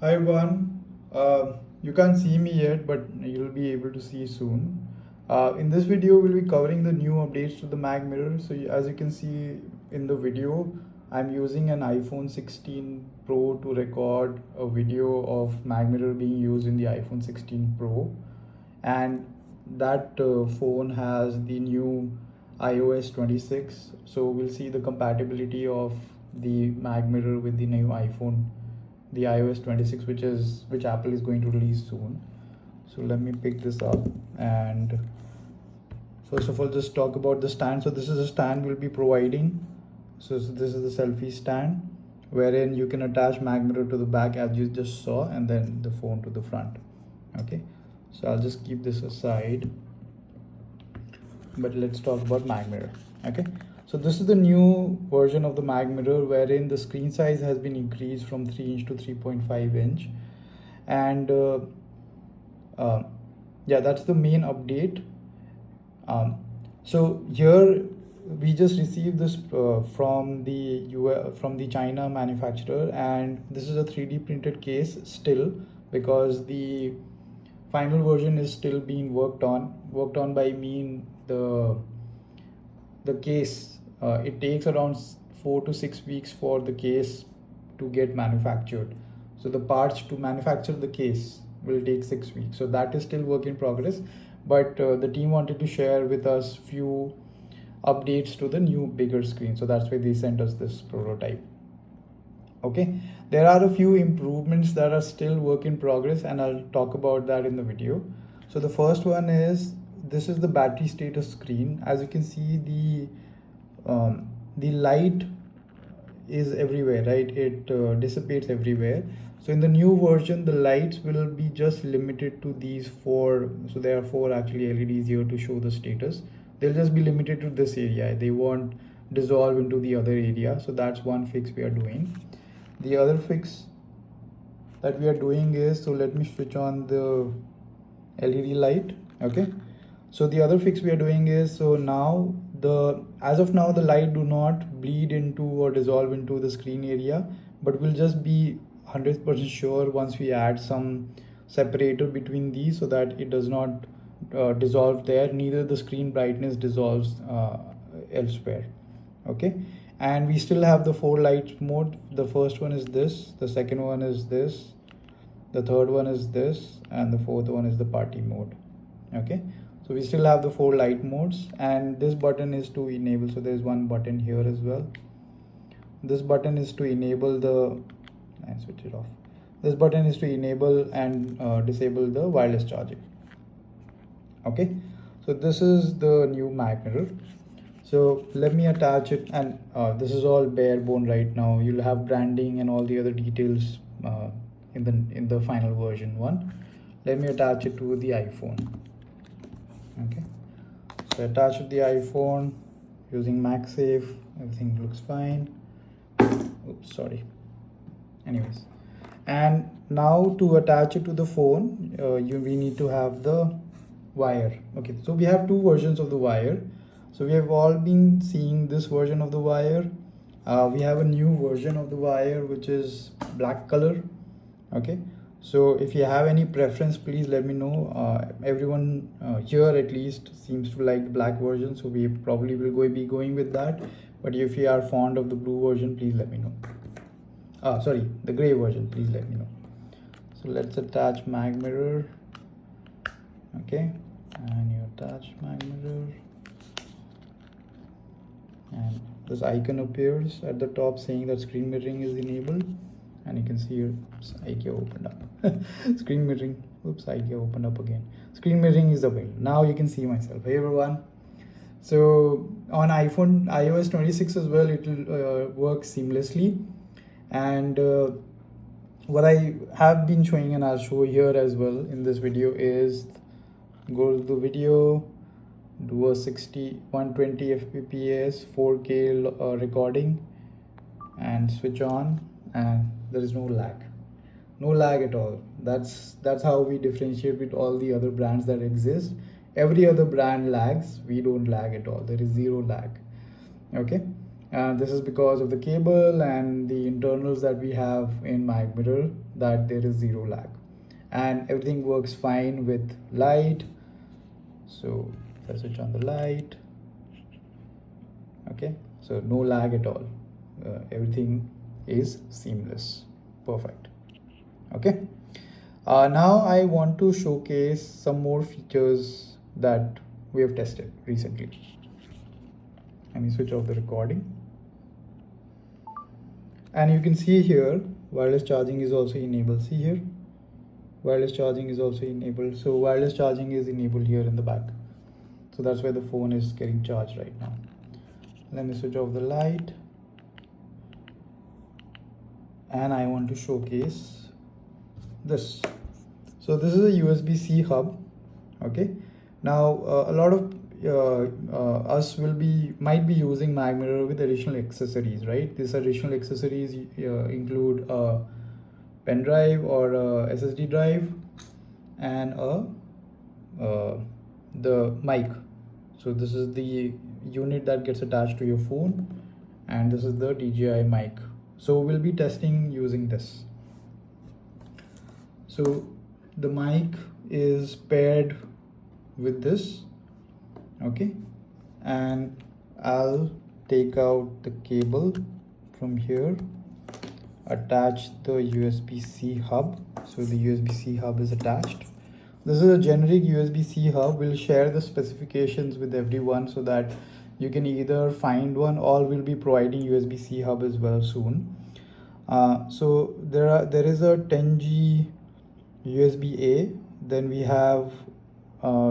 Hi everyone. You can't see me yet, but you'll be able to see soon. In this video, we'll be covering the new updates to the MagMirror. So as you can see in the video, I'm using an iPhone 16 Pro to record a video of MagMirror being used in the iPhone 16 Pro, and that phone has the new iOS 26. So we'll see the compatibility of the MagMirror with the new iPhone, the iOS 26, which Apple is going to release soon. So let me pick this up, and first of all just talk about the stand. So this is a stand we'll be providing. So this is the selfie stand wherein you can attach MagMirror to the back as you just saw, and then the phone to the front. Okay, so I'll just keep this aside, but let's talk about MagMirror. Okay, so this is the new version of the MagMirror wherein the screen size has been increased from 3 inch to 3.5 inch, and yeah, that's the main update. So here we just received this from the China manufacturer, and this is a 3D printed case still, because the final version is still being worked on by mean the case. It takes around 4 to 6 weeks for the case to get manufactured. So the parts to manufacture the case will take 6 weeks. So that is still work in progress, but the team wanted to share with us few updates to the new bigger screen. So that's why they sent us this prototype. Okay, there are a few improvements that are still work in progress, and I'll talk about that in the video. So the first one is, this is the battery status screen. As you can see, the light is everywhere, right? It dissipates everywhere. So in the new version, the lights will be just limited to these four. So there are four actually LEDs here to show the status. They'll just be limited to this area. They won't dissolve into the other area. So that's one fix we are doing. The other fix that we are doing is, so let me switch on the LED light. Okay, so the other fix we are doing is, so now as of now the light do not bleed into or dissolve into the screen area, but we'll just be 100% sure once we add some separator between these, so that it does not dissolve there, neither the screen brightness dissolves elsewhere. Okay, and we still have the 4 lights mode. The first one is this, the second one is this, the third one is this, and the fourth one is the party mode. Okay, so we still have the 4 light modes, and this button is to enable. So there's one button here as well. This button is to enable the, and switch it off. This button is to enable and disable the wireless charging. Okay, so this is the new MagMirror. So let me attach it, and this is all bare bone right now. You'll have branding and all the other details in the final version one. Let me attach it to the iPhone. Okay, so attach with the iPhone using MagSafe. Everything looks fine. Oops, sorry. Anyways, and now to attach it to the phone, we need to have the wire. Okay, so we have two versions of the wire. So we have all been seeing this version of the wire. We have a new version of the wire which is black color. Okay, so if you have any preference, please let me know. Everyone here at least seems to like the black version, so we probably will be going with that. But if you are fond of the blue version, please let me know. Sorry, the gray version, please let me know. So let's attach MagMirror. Okay, and you attach MagMirror, and this icon appears at the top saying that screen mirroring is enabled, and you can see here, oops, IK opened up. Screen mirroring, oops, IK opened up again. Screen mirroring is available. Now you can see myself. Hey everyone. So on iOS 26 as well, it will work seamlessly. And what I have been showing, and I'll show here as well in this video, is go to the video, do a 120 fps 4K recording, and switch on, and there is no lag at all. That's how we differentiate with all the other brands that exist. Every other brand lags, we don't lag at all. There is zero lag. Okay, This is because of the cable and the internals that we have in MagMirror, that there is zero lag and everything works fine with light. So if I switch on the light, okay, so no lag at all. Everything is seamless, perfect. Okay, now I want to showcase some more features that we have tested recently. Let me switch off the recording. And you can see here wireless charging is also enabled. See here, wireless charging is also enabled. So wireless charging is enabled here in the back. So that's why the phone is getting charged right now. Let me switch off the light. And I want to showcase this. So this is a USB-C hub. Okay. Now a lot of us might be using MagMirror with additional accessories, right? These additional accessories include a pen drive or a SSD drive and the mic. So this is the unit that gets attached to your phone, and this is the DJI mic. So we'll be testing using this. So the mic is paired with this, okay, and I'll take out the cable from here, attach the USB-C hub. So the USB-C hub is attached. This is a generic USB-C hub. We'll share the specifications with everyone so that you can either find one, or we'll be providing USB-C hub as well soon. So there is a 10G USB-A, then we have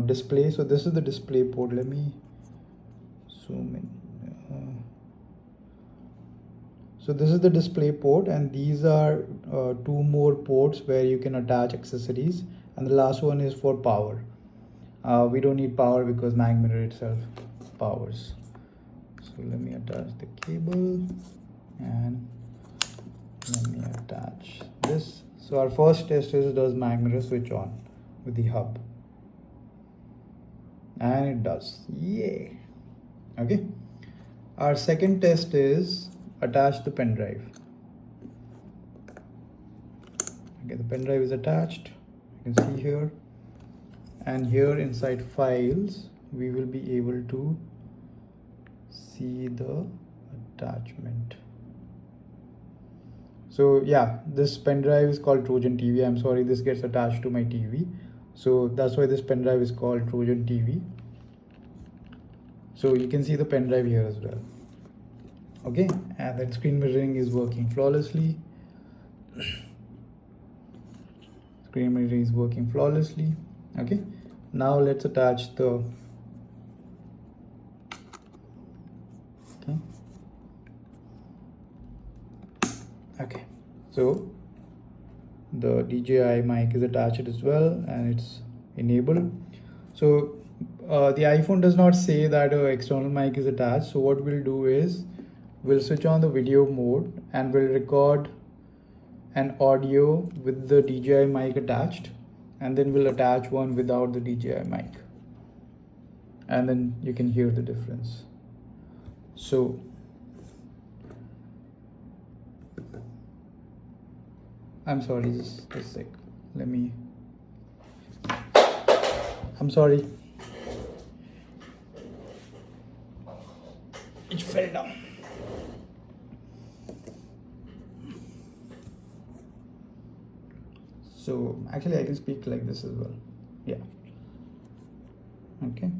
display. So this is the display port. Let me zoom in. So this is the display port, and these are two more ports where you can attach accessories, and the last one is for power. We don't need power because MagMirror itself powers. So let me attach the cable and let me attach this. So our first test is, does MagMirror switch on with the hub? And it does. Yay. Okay. Our second test is attach the pen drive. Okay, the pen drive is attached. You can see here. And here inside files, we will be able to see the attachment. So yeah, this pen drive is called Trojan TV. I'm sorry, this gets attached to my TV. So that's why this pen drive is called Trojan TV. So you can see the pen drive here as well. Okay, and then screen mirroring is working flawlessly. Screen mirroring is working flawlessly. Okay, now let's attach the okay, so the DJI mic is attached as well and it's enabled. So the iPhone does not say that an external mic is attached. So what we'll do is we'll switch on the video mode and we'll record an audio with the DJI mic attached, and then we'll attach one without the DJI mic, and then you can hear the difference. So I'm sorry, just a sec. I'm sorry. It fell down. So actually I can speak like this as well. Yeah. Okay.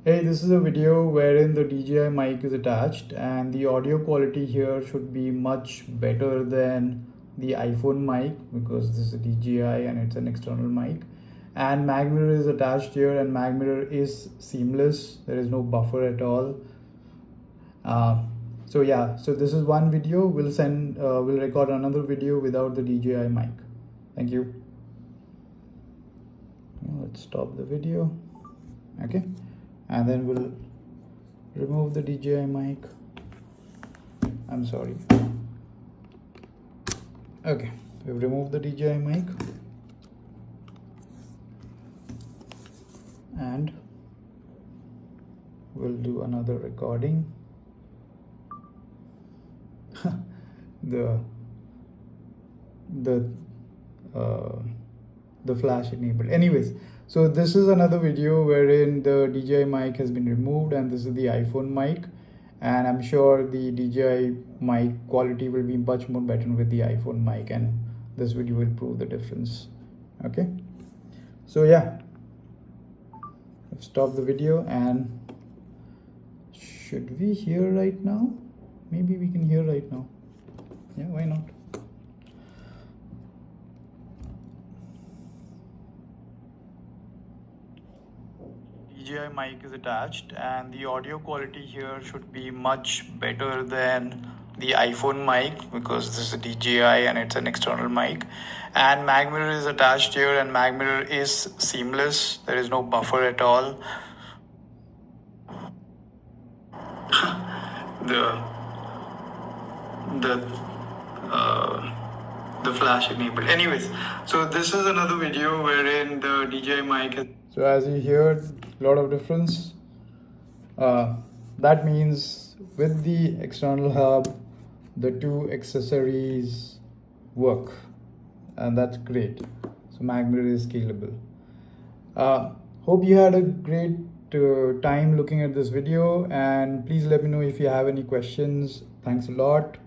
Hey, this is a video wherein the DJI mic is attached, and the audio quality here should be much better than the iPhone mic because this is a DJI and it's an external mic. And MagMirror is attached here, and MagMirror is seamless. There is no buffer at all. So yeah, so this is one video. We'll record another video without the DJI mic. Thank you. Let's stop the video. Okay, and then we'll remove the DJI mic. I'm sorry. Okay, we've removed the DJI mic, and we'll do another recording. the the uh, the flash enabled. Anyways, so this is another video wherein the DJI mic has been removed, and this is the iPhone mic, and I'm sure the DJI mic quality will be much more better with the iPhone mic, and this video will prove the difference. Okay, so yeah, I've stopped the video, and should we hear right now? Maybe we can hear right now. Yeah, why not? DJI mic is attached, and the audio quality here should be much better than the iPhone mic, because this is a DJI and it's an external mic. And MagMirror is attached here, and MagMirror is seamless. There is no buffer at all. the the the flash enabled. Anyways, so this is another video wherein the DJI mic is. So as you heard, a lot of difference. That means with the external hub, the two accessories work, and that's great. So MagMirror is scalable. Hope you had a great time looking at this video, and please let me know if you have any questions. Thanks a lot.